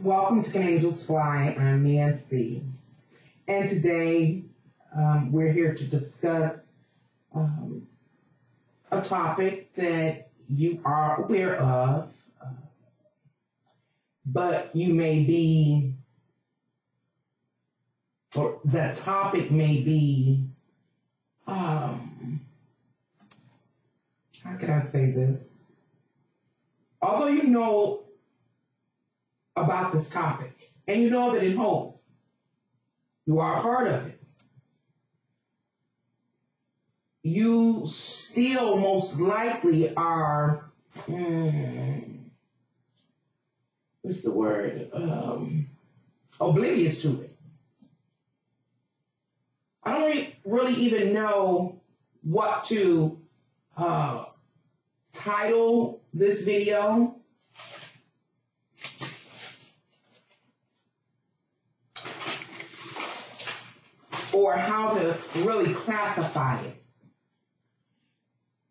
Welcome to Can Angels Fly. I'm Nancy, and today we're here to discuss a topic that you are aware of, but you may be, or that topic may be, how can I say this? Although you know about this topic, and you know that in whole, you are a part of it, you still most likely are, what's the word, oblivious to it. I don't really even know what to title this video. Or how to really classify it.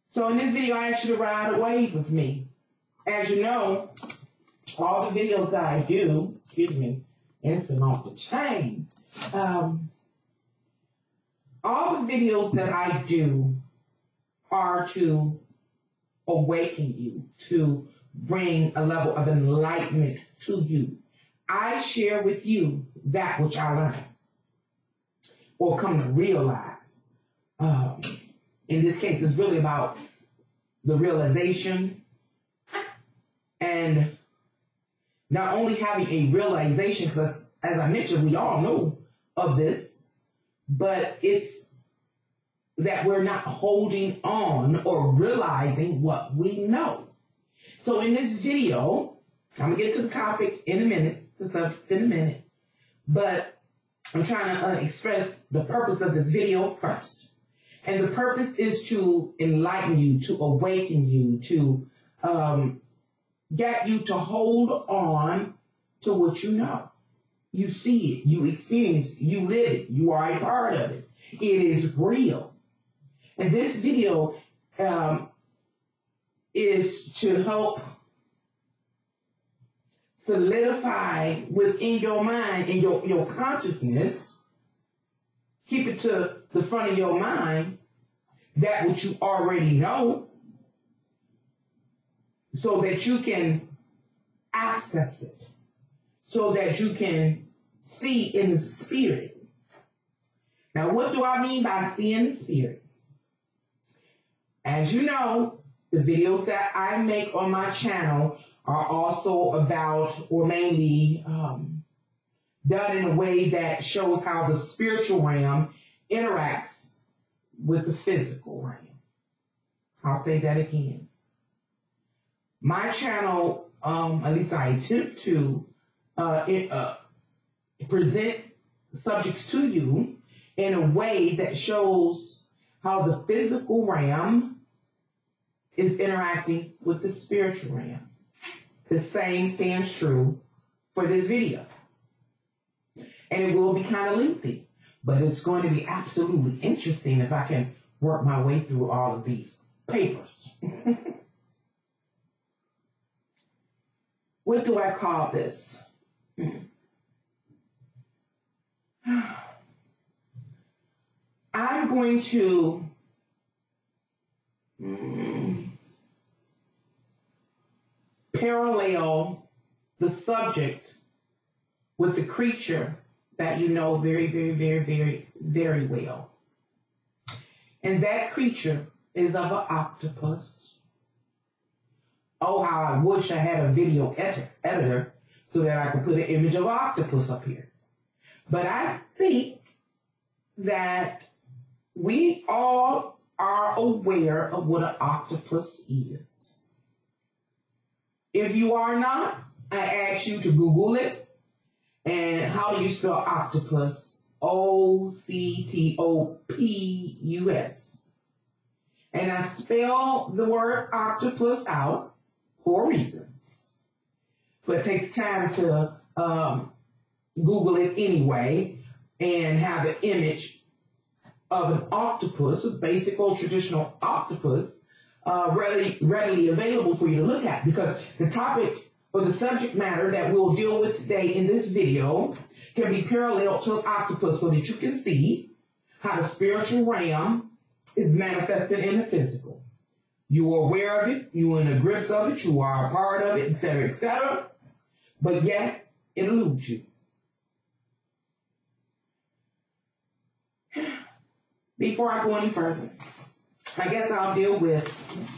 So in this video, I asked you to ride a wave with me. As you know, all the videos that I do, instant off the chain. All the videos that I do are to awaken you, to bring a level of enlightenment to you. I share with you that which I learned, or come to realize. In this case, it's really about the realization, and not only having a realization, because as I mentioned, we all know of this, but it's that we're not holding on or realizing what we know. So in this video, I'm going to get to the topic in a minute, the subject in a minute, but I'm trying to express the purpose of this video first. And the purpose is to enlighten you, to awaken you, to get you to hold on to what you know. You see it, you experience it, you live it, you are a part of it. It is real. And this video is to help solidify within your mind and your consciousness, keep it to the front of your mind, that which you already know, so that you can access it, so that you can see in the spirit. Now, what do I mean by seeing the spirit? As you know, the videos that I make on my channel are also about, or mainly done in a way that shows how the spiritual realm interacts with the physical realm. I'll say that again. My channel, at least I attempt to present subjects to you in a way that shows how the physical realm is interacting with the spiritual realm. The same stands true for this video. And it will be kind of lengthy, but it's going to be absolutely interesting if I can work my way through all of these papers. What do I call this? I'm going to parallel the subject with the creature that you know very, very, very, very, very well. And that creature is of an octopus. Oh, how I wish I had a video editor so that I could put an image of an octopus up here. But I think that we all are aware of what an octopus is. If you are not, I ask you to Google it. And how do you spell octopus? O-C-T-O-P-U-S. And I spell the word octopus out for a reason. But take the time to Google it anyway and have an image of an octopus, a basic old traditional octopus, readily available for you to look at, because the topic or the subject matter that we'll deal with today in this video can be paralleled to an octopus so that you can see how the spiritual realm is manifested in the physical. You are aware of it, you are in the grips of it, you are a part of it, etc., but yet it eludes you. Before I go any further, I guess I'll deal with,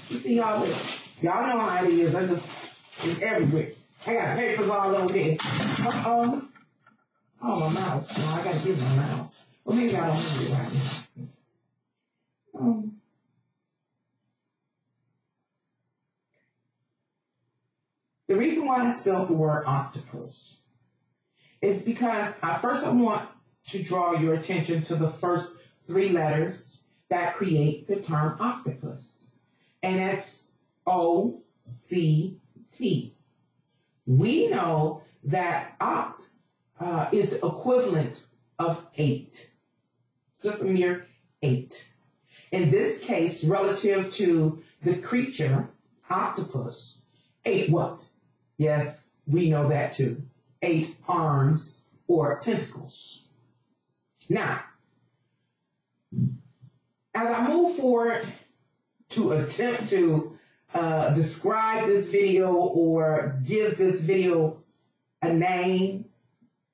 you see all this. Y'all know how it is. It's everywhere. I got papers all over this. Oh, my mouse. No, I got to get my mouse. Well, maybe I don't need it right now. The reason why I spelled the word octopus is because I want to draw your attention to the first 3 letters that create the term octopus. And that's O-C-T. We know that oct is the equivalent of 8. Just a mere 8. In this case, relative to the creature, octopus, 8 what? Yes, we know that too. 8 arms or tentacles. Now, as I move forward to attempt to describe this video or give this video a name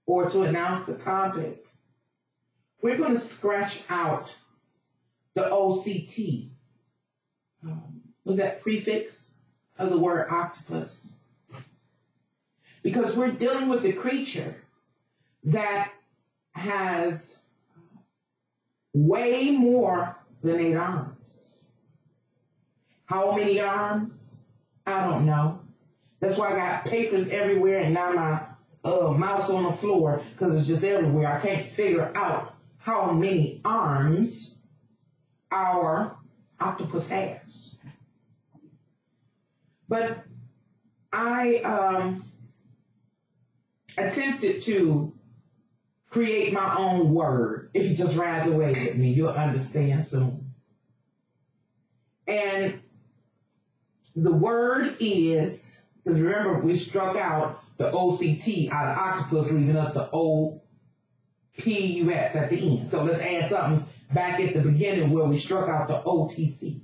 or to announce the topic, we're going to scratch out the OCT. Was that prefix of the word octopus? Because we're dealing with a creature that has way more than 8 arms. How many arms? I don't know. That's why I got papers everywhere and now my mouse on the floor because it's just everywhere. I can't figure out how many arms our octopus has. But I attempted to create my own word. If you just ride the way with me, you'll understand soon. And the word is, because remember we struck out the OCT out of octopus, leaving us the O-P-U-S at the end. So let's add something back at the beginning where we struck out the OTC.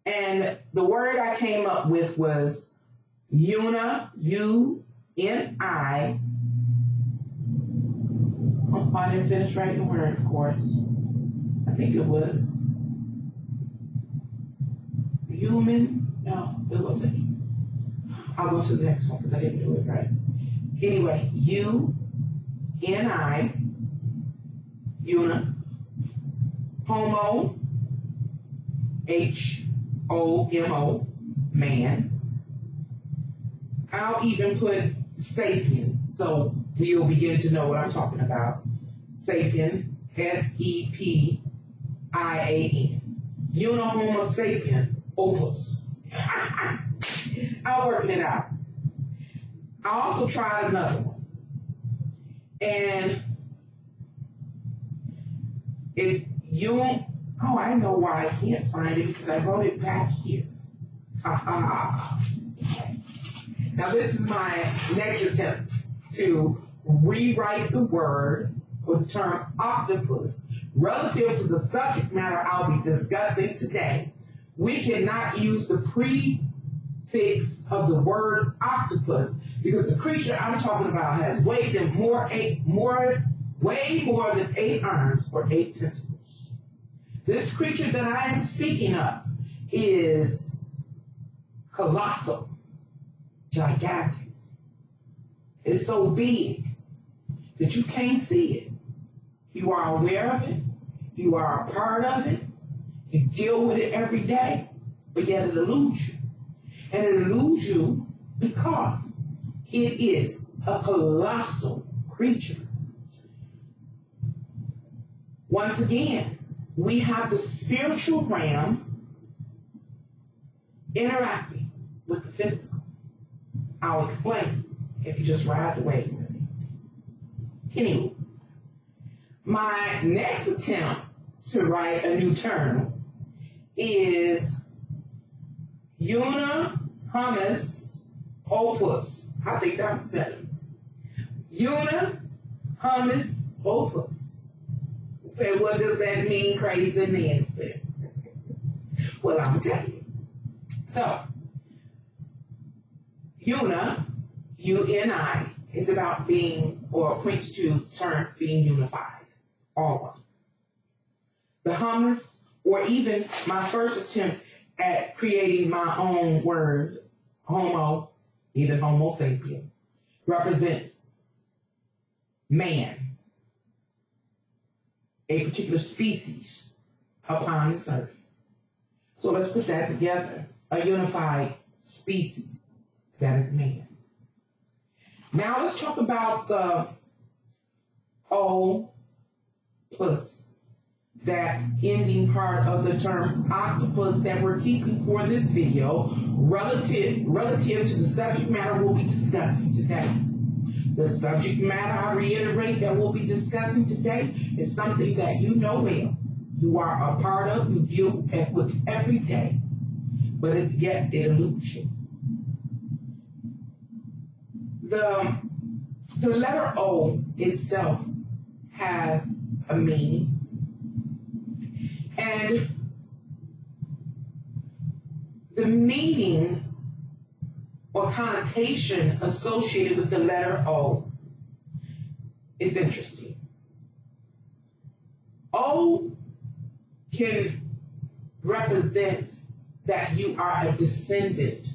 And the word I came up with was UNI, U-N-I. I didn't finish writing the word, of course. I think it was human. No, it wasn't. I'll go to the next one because I didn't do it right. Anyway, U-N-I, UNI, homo, H-O-M-O, man. I'll even put sapien, so you'll begin to know what I'm talking about. Sapien, S-E-P-I-A-N. Unihomo sapien opus. I'll work it out. I also tried another one. And it's I know why I can't find it because I wrote it back here. Now this is my next attempt to rewrite the word or the term octopus relative to the subject matter I'll be discussing today. We cannot use the prefix of the word octopus because the creature I'm talking about has way more than 8 arms or 8 tentacles. This creature that I am speaking of is colossal, gigantic. It's so big that you can't see it. You are aware of it. You are a part of it. You deal with it every day, but yet it eludes you. And it eludes you because it is a colossal creature. Once again, we have the spiritual realm interacting with the physical. I'll explain if you just ride the wave with me. Anyway, my next attempt to write a new term is unihummus opus. I think that was better. Una, hummus, opus. Say, what does that mean, crazy Nancy? Well, I'm telling you. So, una, U-N-I, is about being, or points to term being unified, all one. The hummus, or even my first attempt at creating my own word, homo, even homo sapien, represents man, a particular species upon this earth. So let's put that together. A unified species, that is man. Now let's talk about the O plus, that ending part of the term octopus that we're keeping for this video relative to the subject matter we'll be discussing today. The subject matter, I reiterate, that we'll be discussing today is something that you know well, you are a part of, you deal with every day, but yet it eludes you. The letter O itself has a meaning, and the meaning or connotation associated with the letter O is interesting. O can represent that you are a descendant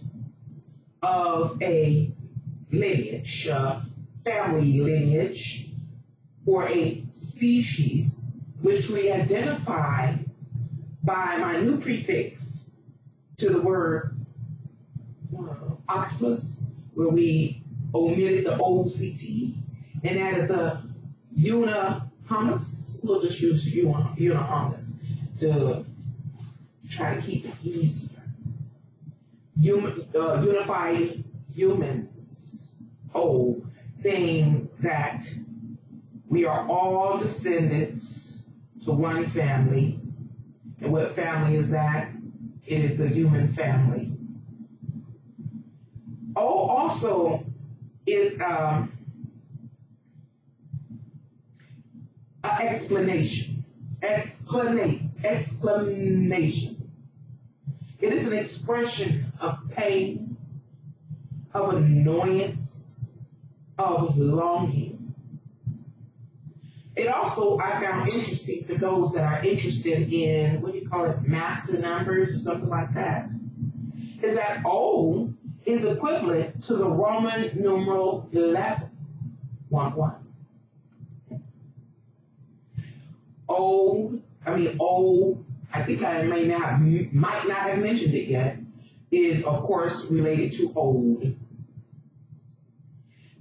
of a lineage, family lineage, or a species, which we identify by my new prefix to the word octopus, where we omitted the OCT and added the una hummus. We'll just use una hummus to try to keep it easier. Unified humans, saying that we are all descendants to one family. And what family is that? It is the human family. O also is an explanation. Explanation. It is an expression of pain, of annoyance, of longing. It also, I found interesting for those that are interested in, what do you call it, master numbers or something like that, is that O is equivalent to the Roman numeral 11, 1-1. O, I think I might not have mentioned it yet, is of course related to old.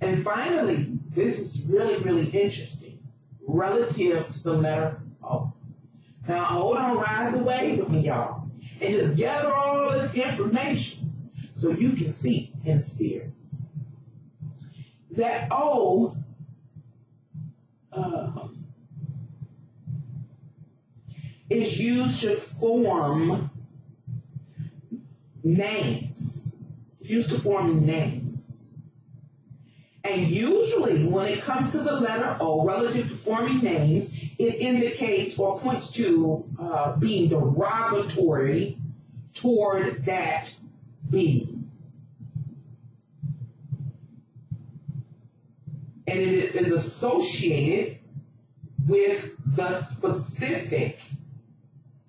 And finally, this is really, really interesting, relative to the letter O. Now hold on right away with me, y'all, and just gather all this information so you can see in the spirit. That O is used to form names. It's used to form names. And usually when it comes to the letter O, relative to forming names, it indicates or points to being derogatory toward that being. And it is associated with the specific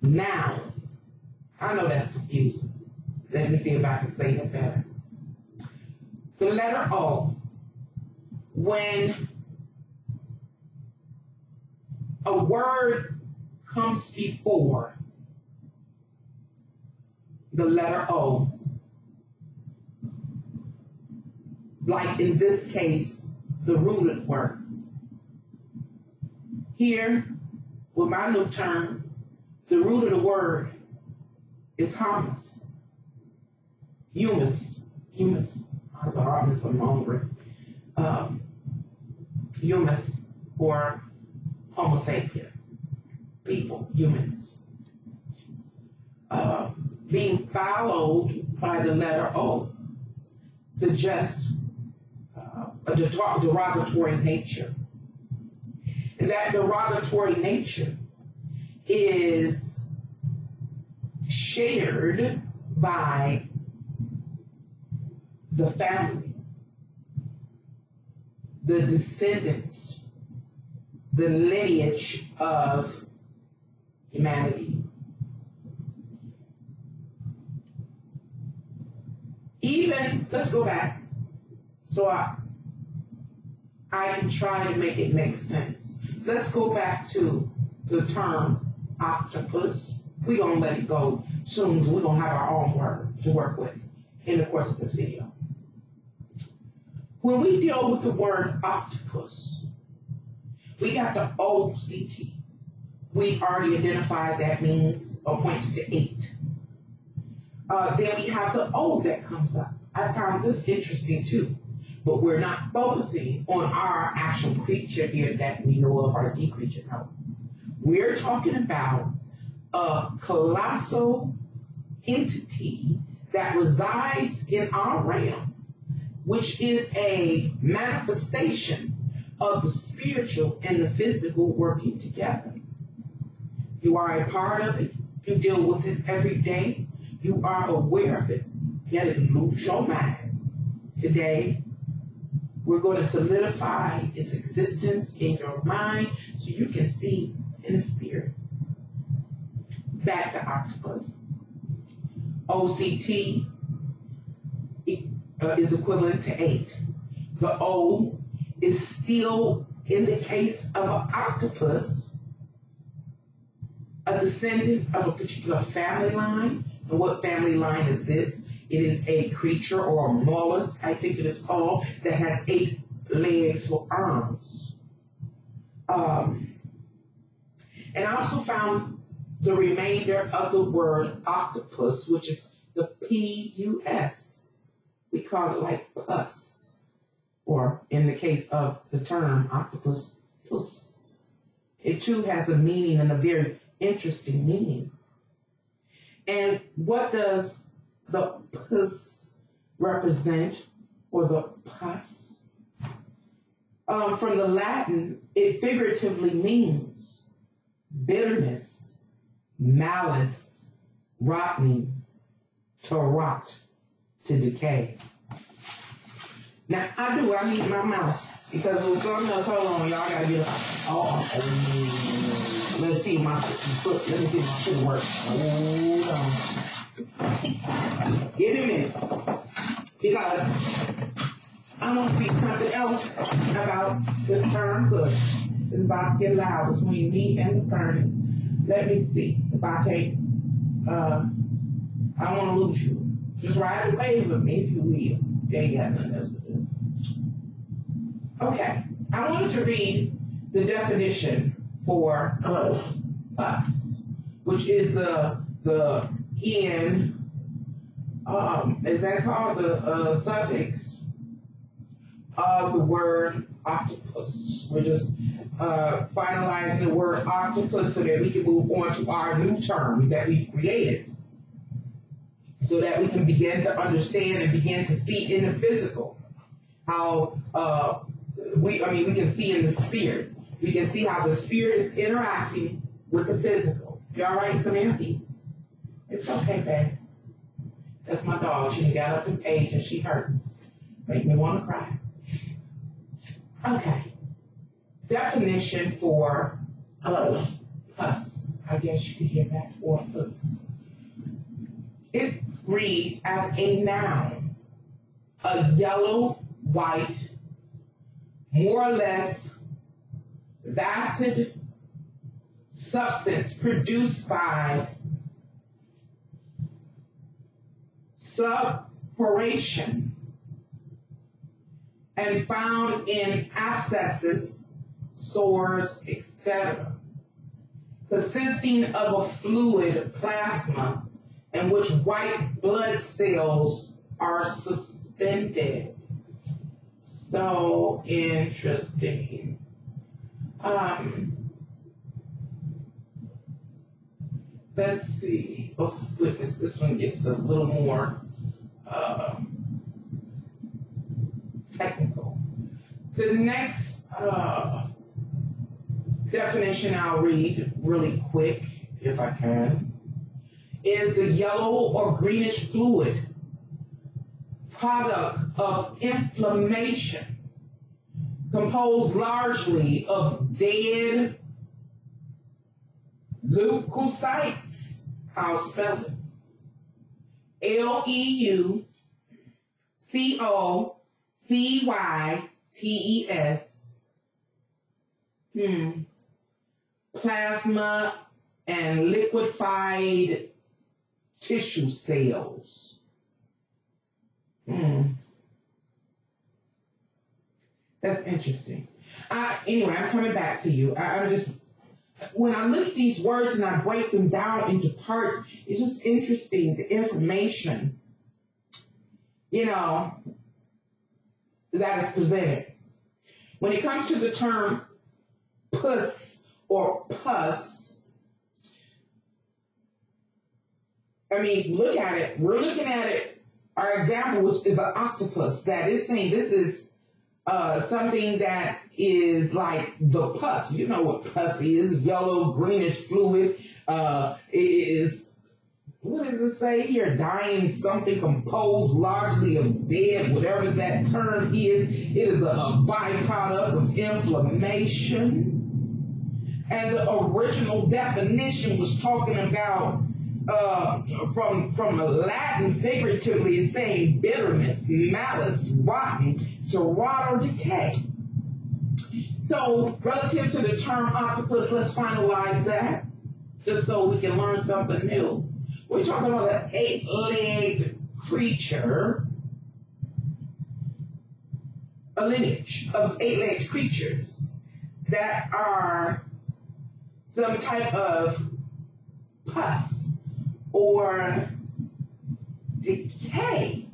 noun. I know that's confusing. Let me see if I can say it better. The letter O, when a word comes before the letter O, like in this case, the rooted word. Here, with my new term, the root of the word is hummus. Humus. I'm sorry, I'm hungry. Humus, or Homo sapien, people, humans. Being followed by the letter O. suggests a derogatory nature. And that derogatory nature is shared by the family, the descendants, the lineage of humanity. Even, let's go back so I can try to make it make sense. Let's go back to the term octopus. We're going to let it go soon because we're going to have our own word to work with in the course of this video. When we deal with the word octopus, we got the OCT. We already identified that means or points to 8. Then we have the O that comes up. I found this interesting too, but we're not focusing on our actual creature here that we know of, our sea creature. No. We're talking about a colossal entity that resides in our realm, which is a manifestation of the spiritual and the physical working together. You are a part of it. You deal with it every day. You are aware of it. Yet it moves your mind. Today, we're going to solidify its existence in your mind so you can see in the spirit. Back to octopus. OCT is equivalent to 8. The O is still, in the case of an octopus, a descendant of a particular family line. And what family line is this? It is a creature or a mollusk, I think it is called, that has 8 legs or arms. And I also found the remainder of the word octopus, which is the P-U-S. We call it like pus, or in the case of the term octopus, puss. It too has a meaning and a very interesting meaning. And what does the pus represent, or the pus? From the Latin, it figuratively means bitterness, malice, rotting, to rot, to decay. Now, I need my mouse, because with something else, hold on, y'all gotta get let's see my foot, let me see my foot work. Hold on. Give me a minute, because I'm gonna speak something else about this term, because it's about to get loud between me and the furnace. Let me see if I can't, I don't want to lose you. Just ride a wave with me if you will. They ain't got nothing else to do. Okay, I wanted to read the definition for us, which is the N, is that called the suffix of the word octopus. We're just finalizing the word octopus so that we can move on to our new term that we've created, so that we can begin to understand and begin to see in the physical how we can see in the spirit. We can see how the spirit is interacting with the physical. You all right, Samantha? It's okay, babe. That's my dog. She got up in age and she hurt. Make me want to cry. Okay. Definition for pus. I guess you could hear that, or pus. It reads as a noun, a yellow, white, more or less viscid substance produced by suppuration and found in abscesses, sores, etc., consisting of a fluid plasma in which white blood cells are suspended. So interesting. Let's see. Oh goodness, this one gets a little more technical. The next definition I'll read really quick, if I can, is the yellow or greenish fluid, product of inflammation, composed largely of dead leukocytes. I'll spell it. Leucocytes. Plasma and liquefied tissue cells. That's interesting. Anyway, I'm coming back to you. When I look at these words and I break them down into parts, it's just interesting, the information, that is presented. When it comes to the term pus or pus, look at it. We're looking at it, our example, which is an octopus, that is saying this is something that is like the pus. You know what pus is, yellow, greenish fluid. Is, what does it say here? Dying something composed largely of dead, whatever that term is. It is a byproduct of inflammation. And the original definition was talking about, from a Latin figuratively, is saying bitterness, malice, rotten, to rot or decay. So, relative to the term octopus, let's finalize that, just so we can learn something new. We're talking about an 8-legged creature, a lineage of 8-legged creatures that are some type of pus or decay.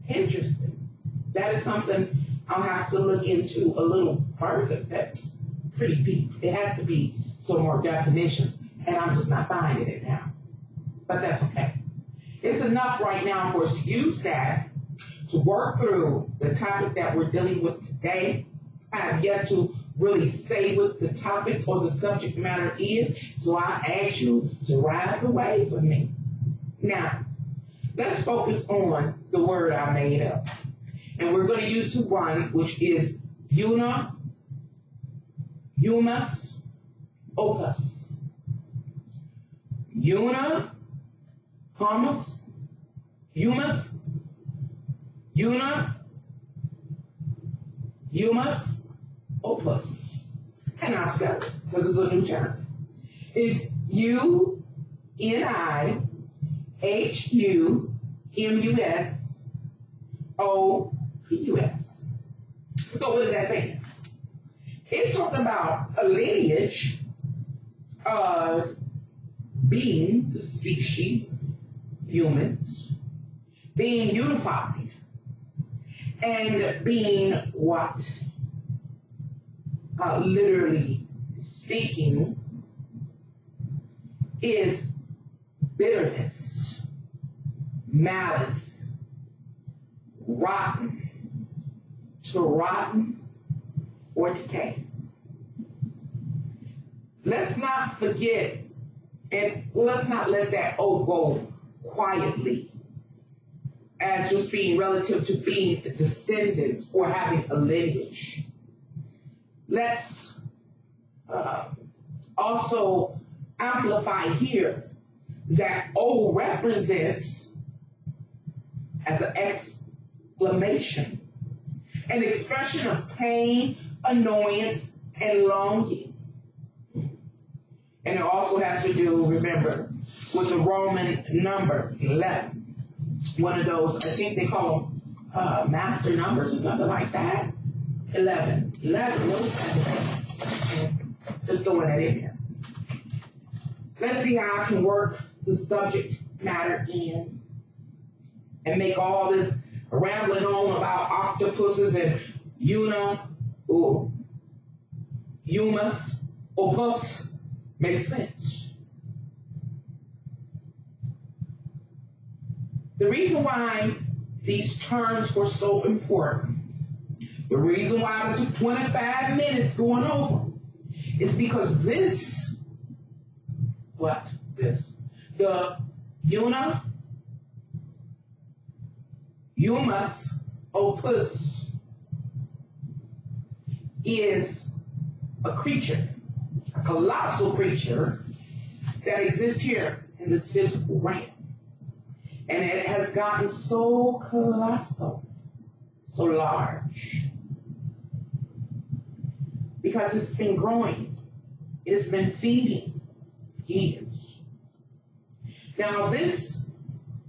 Interesting. That is something I'll have to look into a little further. That's pretty deep. It has to be some more definitions, and I'm just not finding it now. But that's okay. It's enough right now for us to use that to work through the topic that we're dealing with today. I have yet to really say what the topic or the subject matter is, so I ask you to ride the wave with me. Now, let's focus on the word I made up. And we're going to use the one which is humus, opus. Humus, opus. And I'll spell it because it's a new term. It's UNIHUMUSOPUS. So what is that saying? It's talking about a lineage of beings, species, humans, being unified and being what? Literally speaking, is bitterness, malice, rotten, to rotten or decay. Let's not forget, and let's not let that go quietly as just being relative to being descendants or having a lineage. Let's also amplify here that O represents as an exclamation, an expression of pain, annoyance, and longing. And it also has to do, remember, with the Roman number 11. One of those, I think they call them master numbers or something like that. 11. 11. What's that? Just throwing that in here. Let's see how I can work the subject matter in and make all this rambling on about octopuses and humus, opus make sense. The reason why these terms were so important The reason why I took 25 minutes going over is because this, the humus opus is a creature, a colossal creature that exists here in this physical realm. And it has gotten so colossal, so large, because it's been growing. It's been feeding years. Now this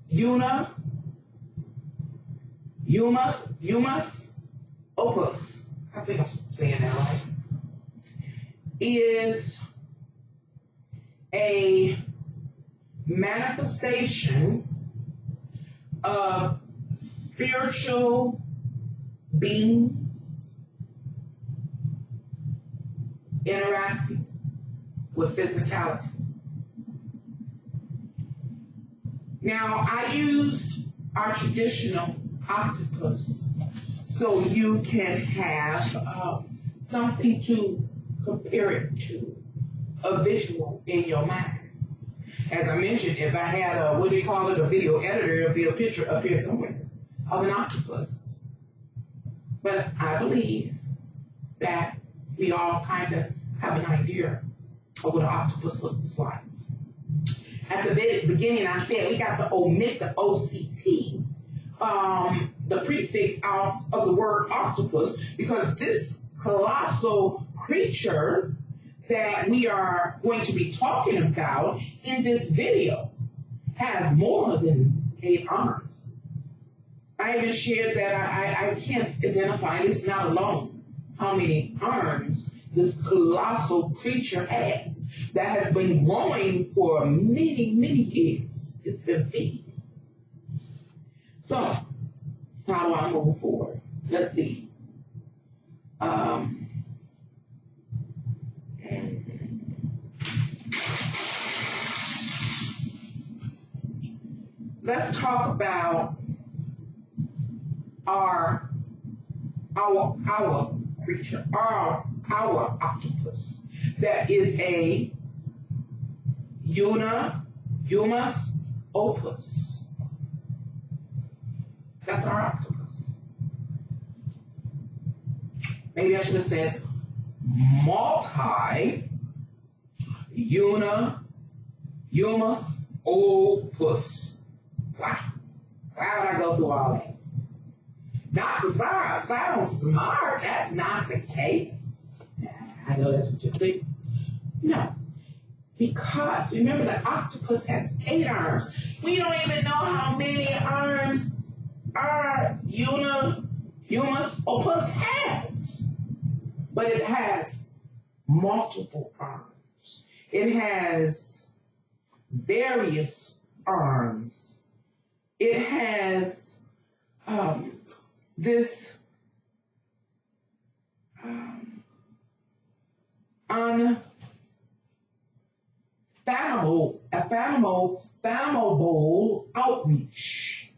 humus opus, I think I'm saying that right, is a manifestation of spiritual beings interacting with physicality. Now, I used our traditional octopus so you can have something to compare it to, a visual in your mind. As I mentioned, if I had a video editor, it'll be a picture up here somewhere of an octopus. But I believe that we all kind of have an idea of what an octopus looks like. At the beginning, I said we got to omit the OCT, the prefix of the word octopus, because this colossal creature that we are going to be talking about in this video has more than 8 arms. I even shared that I can't identify, at least not alone, how many arms this colossal creature has that has been growing for many, many years. It's been feeding. So, how do I move forward? Let's see. Let's talk about our creature, our octopus. That is a humus opus. That's our octopus. Maybe I should have said humus opus. Wow. Why would I go through all that? Dr. Sarah sounds smart. That's not the case. I know that's what you think. No. Because, remember, the octopus has 8 arms. We don't even know how many arms our humus opus has. But it has multiple arms. It has various arms. It has this unfathomable outreach.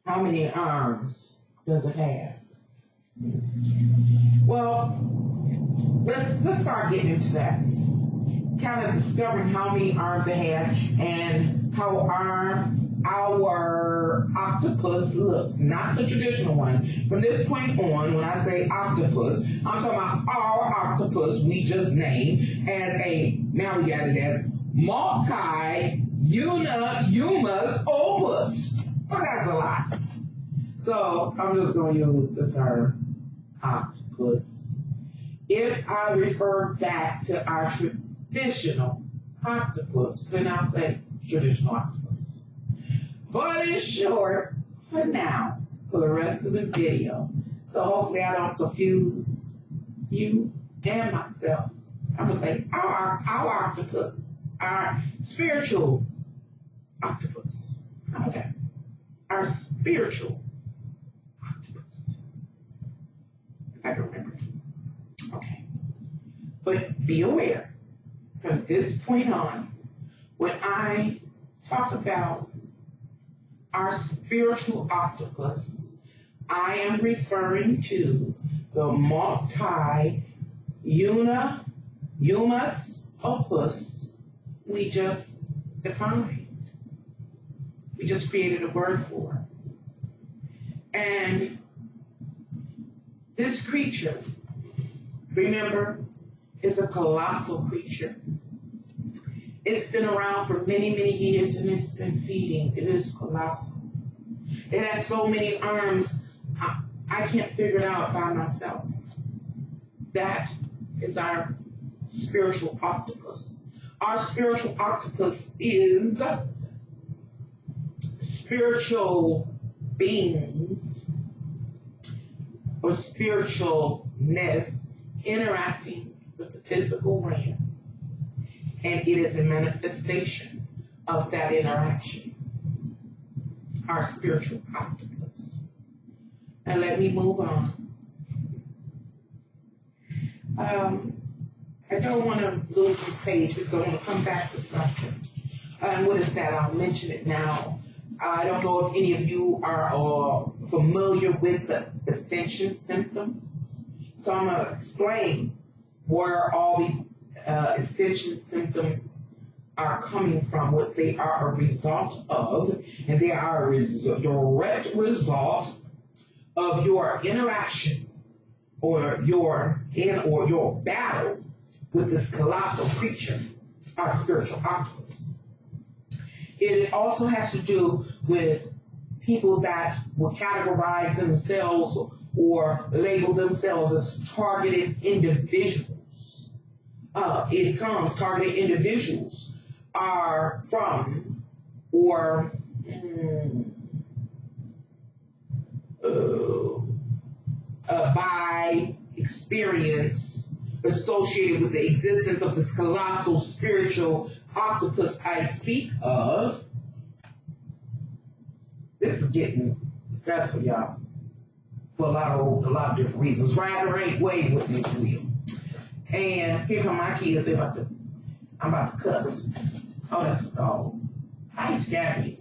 How many arms does it have? Well, let's start getting into that. Kind of discovering how many arms it has and how our octopus looks, not the traditional one. From this point on, when I say octopus, I'm talking about our octopus we just named as now we got it as multi-humus opus. Well, that's a lot. So I'm just going to use the term octopus. If I refer back to our traditional octopus, then I'll say traditional octopus. But in short, for now, for the rest of the video, so hopefully I don't confuse you and myself, I'm going to say our octopus, our spiritual octopus. Okay. Our spiritual octopus. If I can remember. Okay. But be aware, from this point on, when I talk about our spiritual octopus, I am referring to the multi-humus opus we just defined. We just created a word for. And this creature, remember, is a colossal creature. It's been around for many, many years, and it's been feeding. It is colossal. It has so many arms, I can't figure it out by myself. That is our spiritual octopus. Our spiritual octopus is spiritual beings or spiritualness interacting with the physical realm. And it is a manifestation of that interaction. Our spiritual octopus. Now let me move on. I don't want to lose this page because I want to come back to something. What is that? I'll mention it now. I don't know if any of you are familiar with the ascension symptoms. So I'm going to explain where all these ascension symptoms are coming from, what they are a result of, and they are a direct result of your interaction or your battle with this colossal creature, our spiritual octopus. It also has to do with people that will categorize themselves or label themselves as targeted individuals. Targeted individuals are from or by experience associated with the existence of this colossal spiritual octopus I speak of. This is getting stressful, y'all, for a lot of different reasons. Ride the right way with me, Will. And here come my kids. I'm about to cuss. Oh, that's a dog. Hi, Scabby.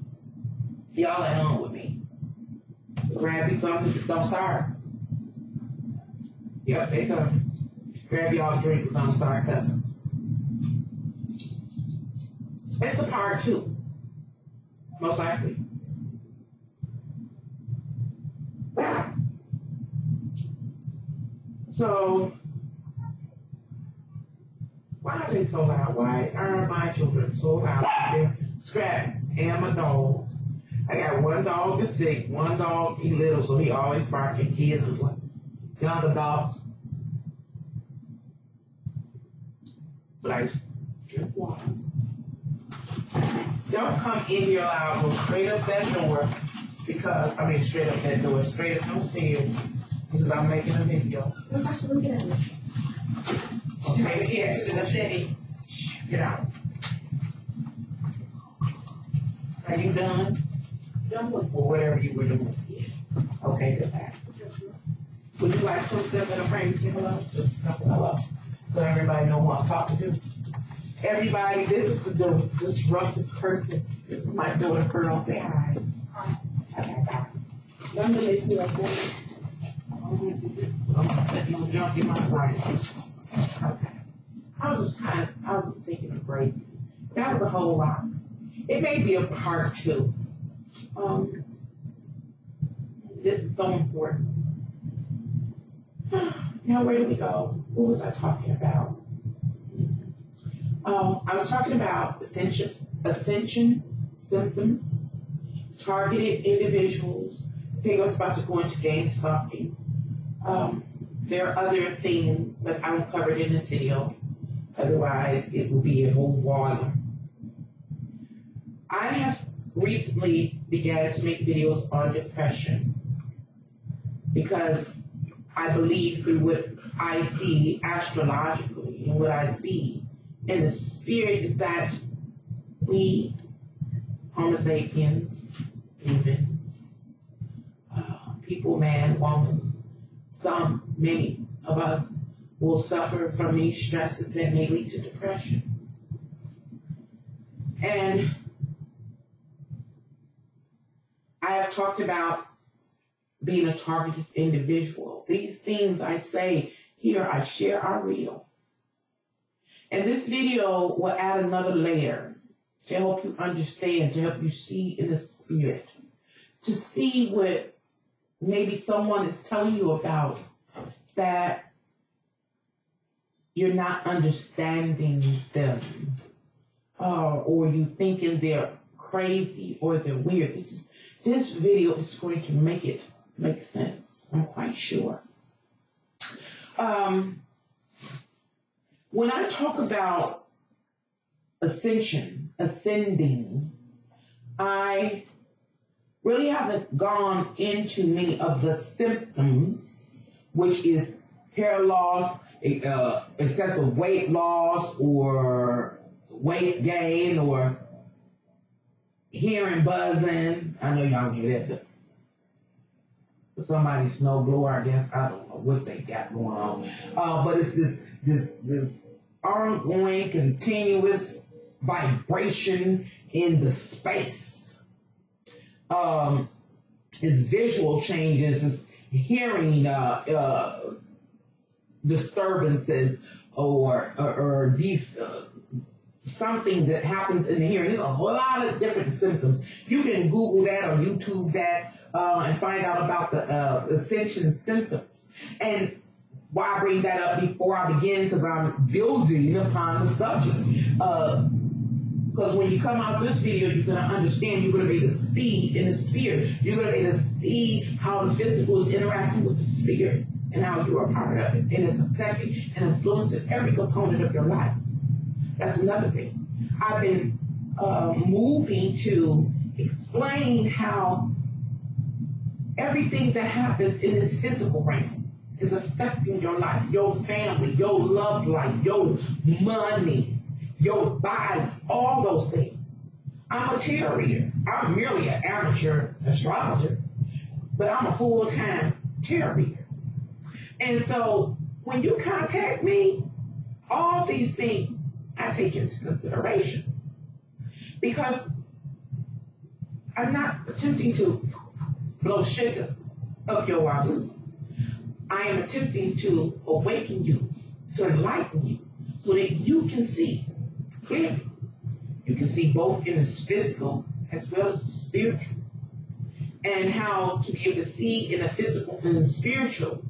Y'all at home with me. Grab you something. Don't start. Yep, they come. Grab y'all a drink because I'm start cussing. It's a part two, most likely. So, why are they so loud? Why are my children so loud? They're scrapping. And my dog. I got one dog that's sick, one dog, he little, so he always barking. Kids is like young adults. But I drink water. Don't come in here loud, go straight up that door, straight up those stairs, because I'm making a video. Okay, here, to the city. Get out. Are you done? Done with whatever you were doing. Okay, good back. Would you like to step in a praise hello? Just hello. So everybody know what I'm talking to. Everybody, this is the disruptive person. This is my daughter, Colonel. Say hi. Okay, bye. Remember this, we are going. I'm letting you jump in my brain. Okay. I was just thinking of break. That was a whole lot. It may be a part two. This is so important. Now, where do we go? What was I talking about? I was talking about ascension symptoms, targeted individuals. I think I was about to go into gang stalking. There are other things, but I won't cover it in this video. Otherwise, it will be a whole volume. I have recently began to make videos on depression because I believe through what I see astrologically and what I see in the spirit is that we, Homo sapiens, humans, people, man, woman, many of us will suffer from these stresses that may lead to depression. And I've talked about being a targeted individual. These things I say here, I share, are real. And this video will add another layer to help you understand, to help you see in the spirit, to see what maybe someone is telling you about that you're not understanding them, or you thinking they're crazy or they're weird. This video is going to make it make sense. I'm quite sure. When I talk about ascending, I really haven't gone into many of the symptoms, which is hair loss, excessive weight loss, or weight gain, or hearing buzzing. I know y'all get that. Somebody's snowblower, I guess. I don't know what they got going on. But it's this ongoing, continuous vibration in the space. It's visual changes, it's hearing disturbances, or these something that happens in the hearing. There's a lot of different symptoms. You can Google that or YouTube that and find out about the ascension symptoms. And why I bring that up before I begin, because I'm building upon the subject. Because when you come out of this video, you're going to understand, you're going to be able to see in the spirit. You're going to be able to see how the physical is interacting with the spirit and how you are a part of it. And it's affecting and influencing every component of your life. That's another thing. I've been moving to explain how everything that happens in this physical realm is affecting your life, your family, your love life, your money, your body, all those things. I'm a tarot reader. I'm merely an amateur astrologer, but I'm a full-time tarot reader. And so when you contact me, all these things I take into consideration, because I'm not attempting to blow sugar up your wazoo. I am attempting to awaken you, to enlighten you, so that you can see clearly. You can see both in the physical as well as the spiritual. And how to be able to see in the physical and the spiritual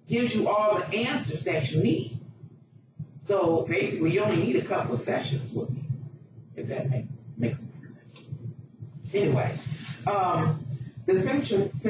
gives you all the answers that you need. So basically, you only need a couple of sessions with me, if that makes sense. Anyway, the symptoms,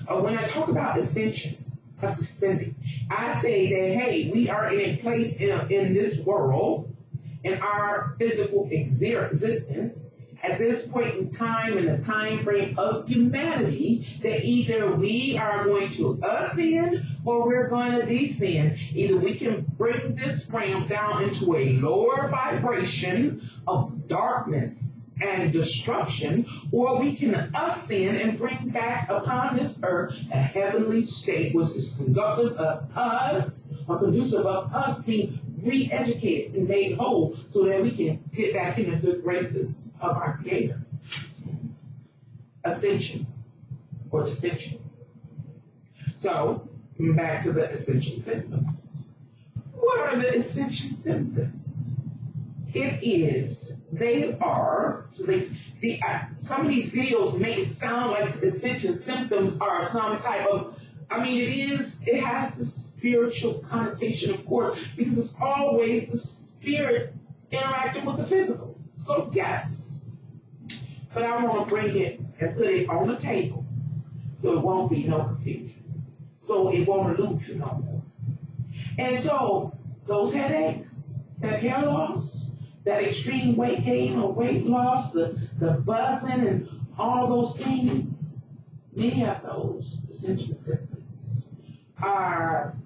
when I talk about ascension, ascending, I say that, hey, we are in a place in this world, in our physical existence, at this point in time, in the time frame of humanity, that either we are going to ascend or we're going to descend. Either we can bring this realm down into a lower vibration of darkness and destruction, or we can ascend and bring back upon this earth a heavenly state, which is conducive of us being re-educated and made whole, so that we can get back in the good graces of our Creator. Ascension or descension. So, back to the ascension symptoms. What are the ascension symptoms? Some of these videos make it sound like ascension symptoms are some type of, it has the spiritual connotation, of course, because it's always the spirit interacting with the physical. So yes, but I want to bring it and put it on the table so it won't be no confusion, so it won't elude you no more. And so those headaches, that hair loss, that extreme weight gain or weight loss, the buzzing and all those things, many of those essential symptoms are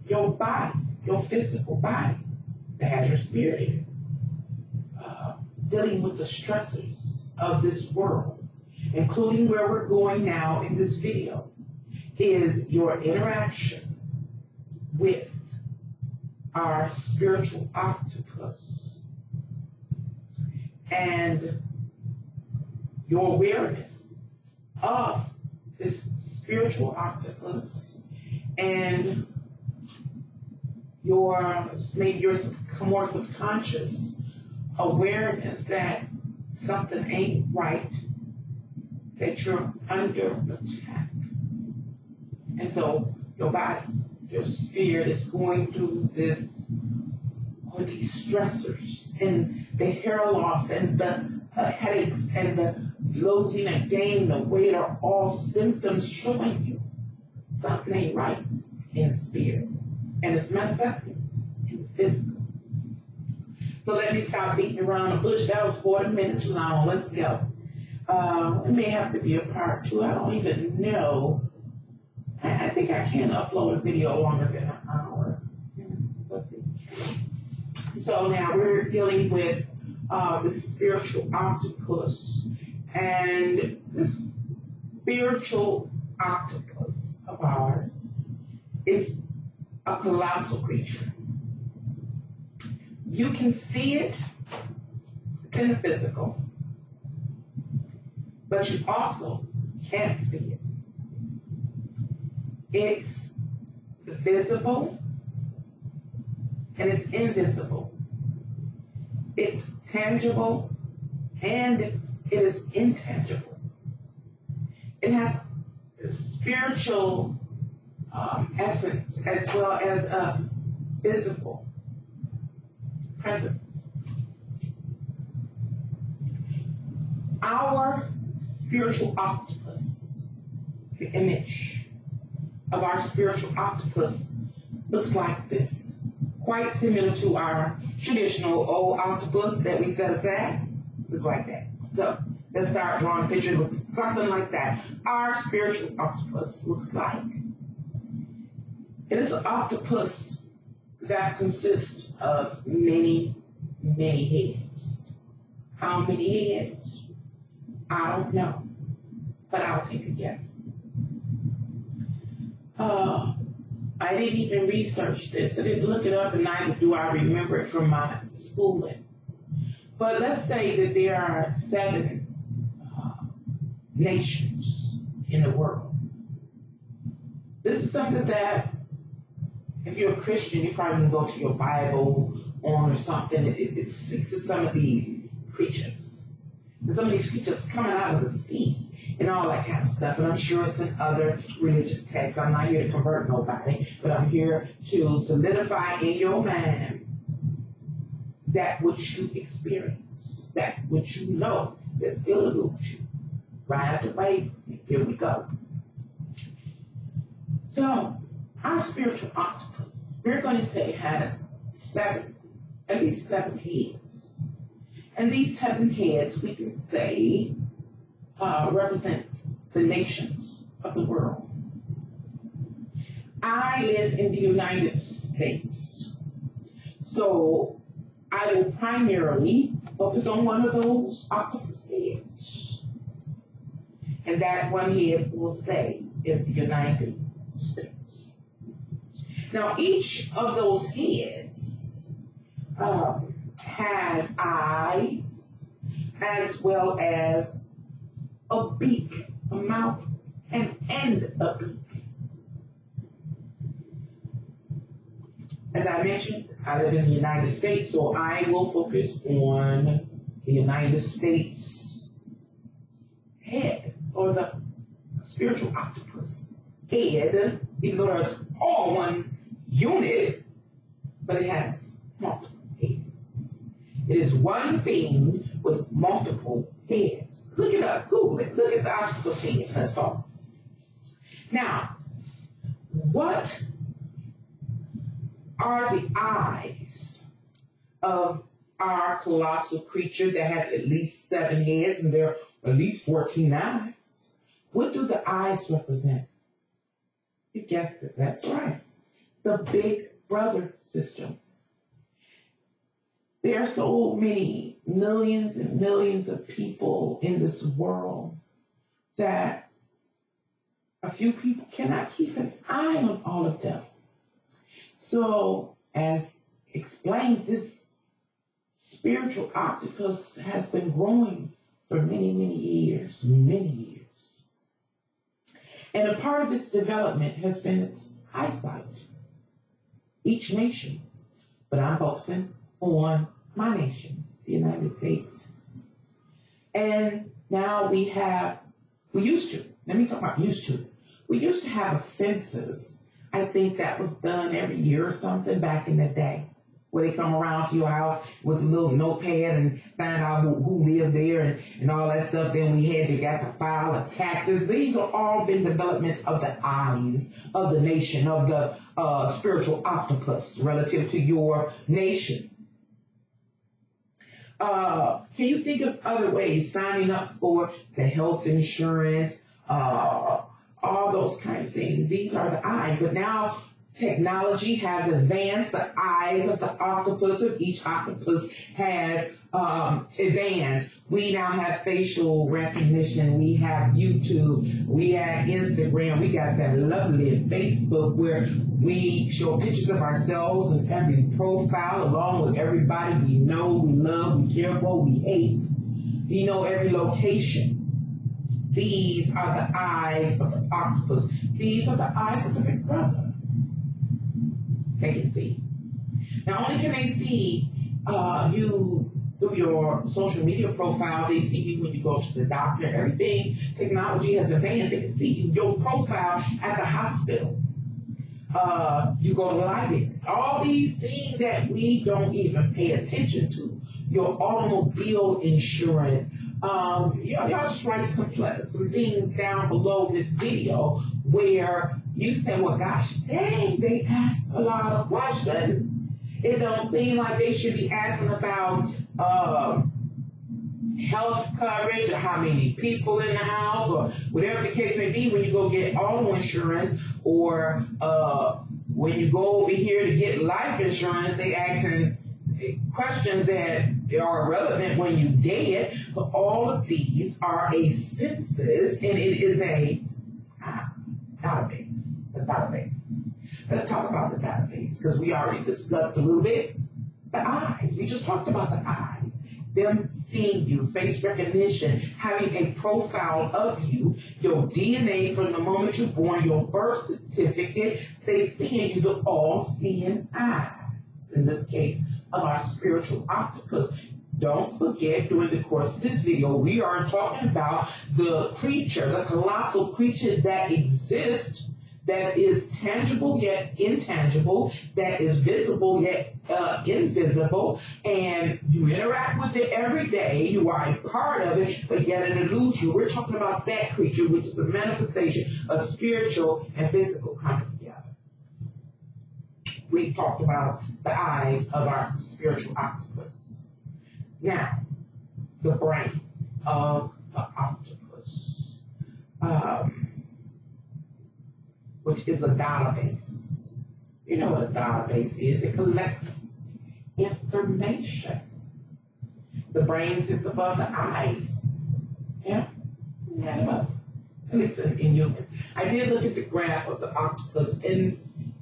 your body, your physical body that has your spirit in it. Dealing with the stressors of this world, including where we're going now in this video, is your interaction with our spiritual octopus and your awareness of this spiritual octopus and maybe your more subconscious awareness that something ain't right, that you're under attack. And so your body, your spirit is going through these stressors and the hair loss and the headaches and the losing and gaining the weight are all symptoms showing you something ain't right in the spirit. And it's manifesting in the physical. So let me stop beating around the bush. That was 40 minutes long. Let's go. It may have to be a part 2. I don't even know. I think I can upload a video longer than an hour. Let's see. So now we're dealing with the spiritual octopus. And this spiritual octopus of ours is a colossal creature. You can see it, it's in the physical, but you also can't see it. It's visible and it's invisible. It's tangible and it is intangible. It has a spiritual essence as well as a physical presence. Our spiritual octopus, the image of our spiritual octopus looks like this, quite similar to our traditional old octopus that we set aside. Look like that. So let's start drawing a picture. It looks something like that. Our spiritual octopus looks like. It is an octopus that consists of many, many heads. How many heads? I don't know, but I'll take a guess. I didn't even research this. I didn't look it up, and neither do I remember it from my schooling. But let's say that there are 7 nations in the world. This is something that, if you're a Christian, you probably can go to your Bible on or something. It speaks to some of these creatures. And some of these creatures coming out of the sea and all that kind of stuff. And I'm sure it's in other religious texts. I'm not here to convert nobody, but I'm here to solidify in your mind that which you experience, that which you know that still eludes you. Right after wave, here we go. So, our spiritual octopus, we're going to say has 7, at least 7 heads. And these 7 heads, we can say, represents the nations of the world. I live in the United States. So I will primarily focus on one of those octopus heads. And that one head we'll say is the United States. Now each of those heads has eyes as well as a beak, a mouth, and a beak. As I mentioned, I live in the United States, so I will focus on the United States head, or the spiritual octopus head, even though there's all one unit, but it has multiple heads. It is one being with multiple heads. Look it up, Google it, look at the octopus head, let's talk. Now, what are the eyes of our colossal creature that has at least 7 heads and there are at least 14 eyes? What do the eyes represent? You guessed it, that's right. The Big Brother system. There are so many millions and millions of people in this world that a few people cannot keep an eye on all of them. So, as explained, this spiritual octopus has been growing for many, many years, many years. And a part of its development has been its eyesight. Each nation, but I'm focusing on my nation, the United States. And now we used to have a census. I think that was done every year or something back in the day, where they come around to your house with a little notepad and find out who lived there and all that stuff. Then you got to file the taxes. These are all been development of the eyes of the nation, of the spiritual octopus relative to your nation. Can you think of other ways? Signing up for the health insurance, all those kind of things. These are the eyes. But now technology has advanced. The eyes of the octopus, of each octopus, has advanced. We now have facial recognition. We have YouTube. We have Instagram. We got that lovely Facebook where we show pictures of ourselves in every profile along with everybody we know, we love, we care for, we hate. We know every location. These are the eyes of the octopus. These are the eyes of the big brother. They can see. Not only can they see you through your social media profile, they see you when you go to the doctor, everything. Technology has advanced. They can see you, your profile at the hospital. You go to the library. All these things that we don't even pay attention to. Your automobile insurance. Y'all just write some things down below this video where you say, well, gosh, dang, they ask a lot of questions. It don't seem like they should be asking about health coverage or how many people in the house or whatever the case may be when you go get auto insurance or when you go over here to get life insurance, they asking questions that are relevant when you're dead. But all of these are a census, and it is a database. A database. Let's talk about the database because we already discussed a little bit the eyes. We just talked about the eyes. Them seeing you, face recognition, having a profile of you, your DNA from the moment you're born, your birth certificate, they seeing you, the all-seeing eyes. In this case, of our spiritual octopus. Don't forget, during the course of this video, we are talking about the creature, the colossal creature that exists, that is tangible yet intangible, that is visible yet invisible, and you interact with it every day. You are a part of it, but yet it eludes you. We're talking about that creature, which is a manifestation of spiritual and physical coming together. We talked about the eyes of our spiritual octopus. Now, the brain of the octopus, which is a database. You know what a database is. It collects information. The brain sits above the eyes. Yeah? Above. At least in humans. I did look at the graph of the octopus, and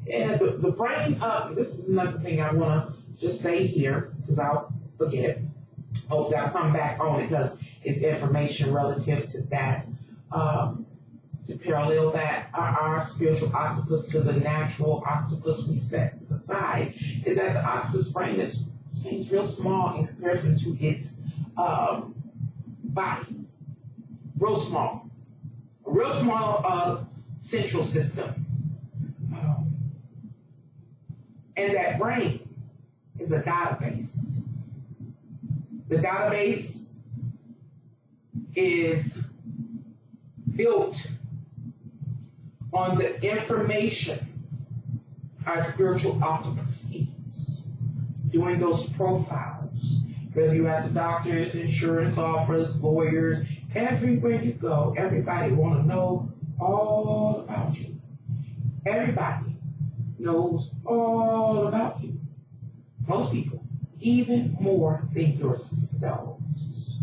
the brain up, this is another thing I want to just say here, because I'll forget. Hopefully I'll come back on it because it's information relative to that. To parallel that, our spiritual octopus to the natural octopus we set to the side, is that the octopus brain seems real small in comparison to its body. Real small. A real small central system. And that brain is a database. The database is built on the information our spiritual octopus sees. Doing those profiles, whether you're at the doctors, insurance offers, lawyers, everywhere you go, everybody want to know all about you. Everybody knows all about you. Most people, even more than yourselves.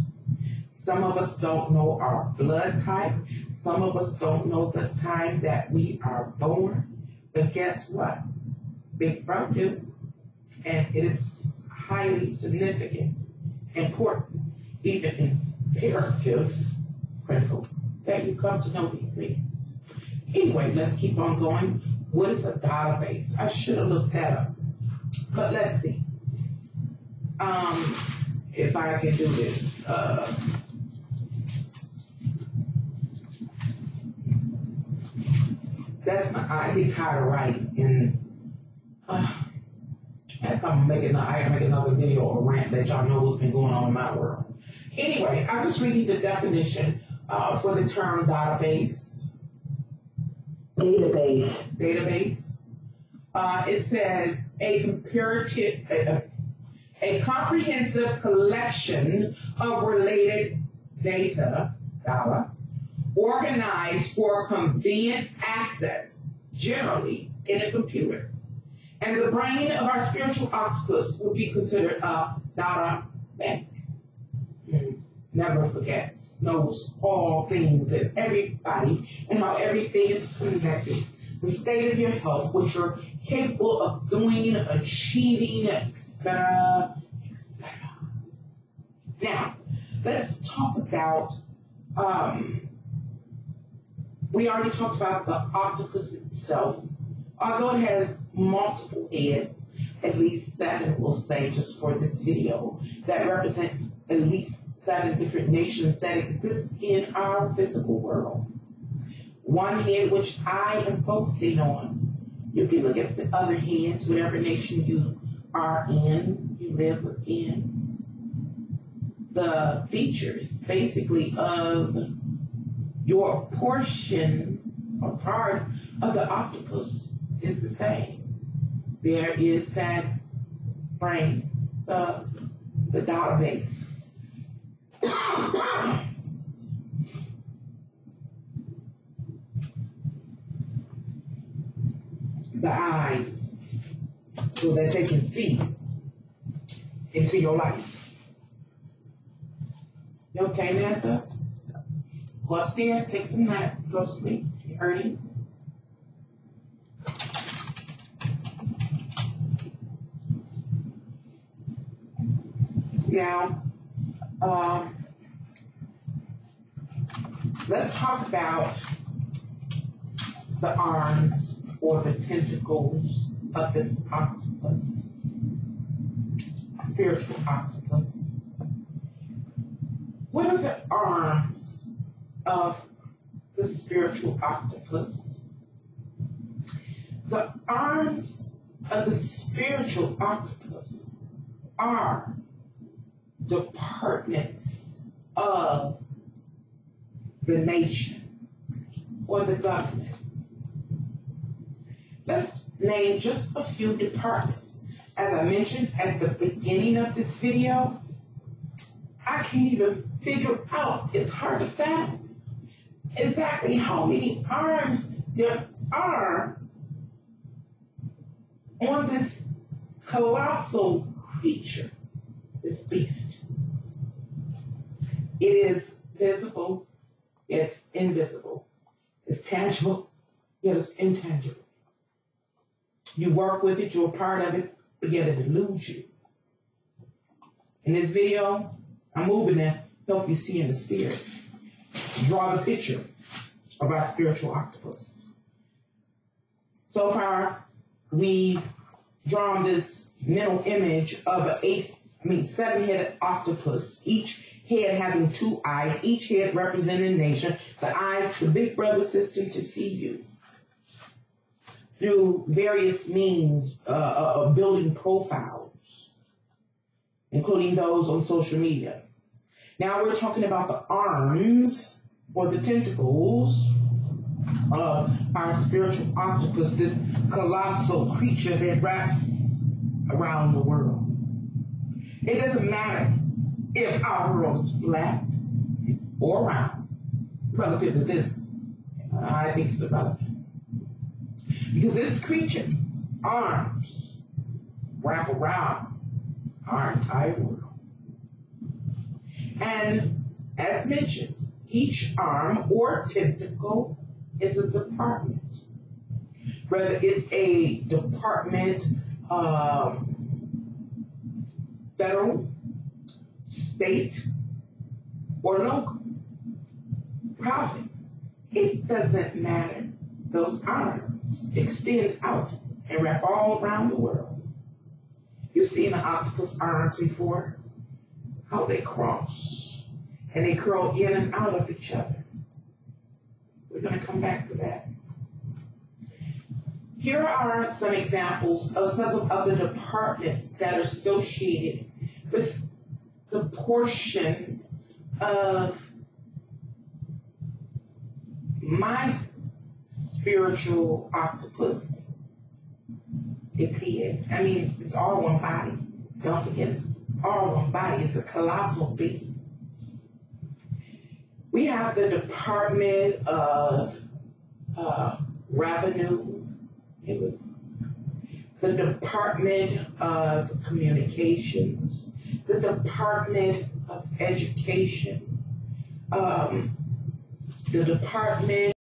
Some of us don't know our blood type. Some of us don't know the time that we are born. But guess what? Big Brother do. And it is highly significant, important, even imperative, critical, that you come to know these things. Anyway, let's keep on going. What is a database? I should have looked that up. But let's see. If I can do this. I get tired of writing, and I gotta make another video or rant that y'all know what's been going on in my world. Anyway, I'm just reading the definition for the term database. Database. It says a comprehensive collection of related data, organized for convenient access, generally in a computer. And the brain of our spiritual octopus would be considered a data bank. Never forgets, knows all things and everybody, and how everything is connected. The state of your health, what you're capable of doing, achieving, etc., etc. Now, let's talk about, we already talked about the octopus itself. Although it has multiple heads, at least 7 we'll say just for this video, that represents at least 7 different nations that exist in our physical world. One head which I am focusing on. You can look at the other heads, whatever nation you are in, you live within. The features, basically, of your portion or part of the octopus is the same. There is that brain, the database. The eyes, so that they can see into your life. You okay, Samantha? Go upstairs, take some nap, go to sleep. You hurting? Now, let's talk about the arms or the tentacles of this octopus, spiritual octopus. What are the arms of the spiritual octopus? The arms of the spiritual octopus are departments of the nation or the government. Let's name just a few departments. As I mentioned at the beginning of this video, I can't even figure out, it's hard to fathom exactly how many arms there are on this colossal creature, this beast. It is visible, it's invisible. It's tangible, yet it's intangible. You work with it, you're a part of it, but yet it eludes you. In this video, I'm moving to help you see in the spirit. Draw the picture of our spiritual octopus. So far, we've drawn this mental image of a 7-headed octopus, each head having 2 eyes, each head representing a nation, the eyes, the big brother system to see you. Through various means of building profiles, including those on social media. Now we're talking about the arms or the tentacles of our spiritual octopus, this colossal creature that wraps around the world. It doesn't matter if our world is flat or round relative to this. I think it's irrelevant. Because this creature, arms, wrap around our entire world. And as mentioned, each arm or tentacle is a department. Whether it's a department, federal, state, or local, province, it doesn't matter. those arms extend out and wrap all around the world. You've seen an octopus arms before, how they cross and they curl in and out of each other. We're going to come back to that. Here are some examples of some of the departments that are associated with the portion of my spiritual octopus. It's head. I mean, it's all one body. Don't forget, it's all one body. It's a colossal being. We have the Department of Revenue. It was the Department of Communications, the Department of Education, the Department